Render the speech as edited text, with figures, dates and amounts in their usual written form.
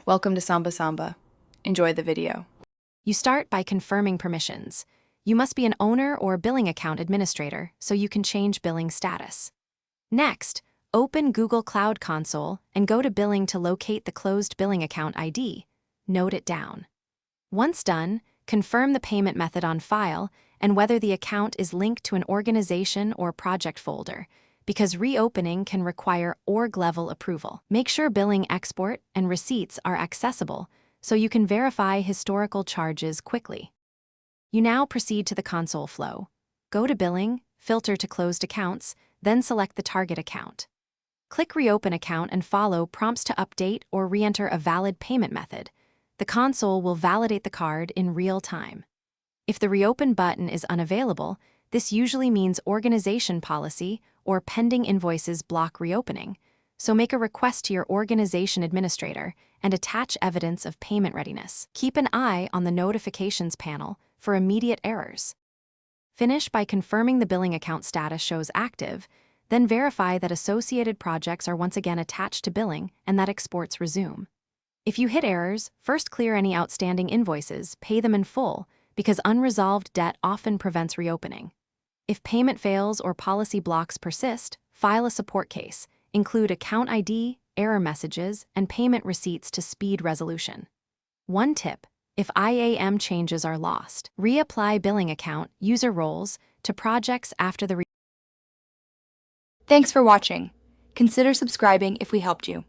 Welcome to Samba Samba. Enjoy the video. You start by confirming permissions. You must be an owner or billing account administrator so you can change billing status. Next, open Google Cloud Console and go to Billing to locate the closed billing account ID. Note it down. Once done, confirm the payment method on file and whether the account is linked to an organization or project folder, because reopening can require org-level approval. Make sure billing export and receipts are accessible so you can verify historical charges quickly. You now proceed to the console flow. Go to Billing, filter to Closed Accounts, then select the target account. Click Reopen Account and follow prompts to update or re-enter a valid payment method. The console will validate the card in real time. If the Reopen button is unavailable, this usually means organization policy or pending invoices block reopening, so make a request to your organization administrator and attach evidence of payment readiness. Keep an eye on the notifications panel for immediate errors. Finish by confirming the billing account status shows active, then verify that associated projects are once again attached to billing and that exports resume. If you hit errors, first clear any outstanding invoices, pay them in full, because unresolved debt often prevents reopening. If payment fails or policy blocks persist, file a support case. Include account ID, error messages, and payment receipts to speed resolution. One tip: if IAM changes are lost, reapply billing account user roles to projects after the Thanks for watching. Consider subscribing if we helped you.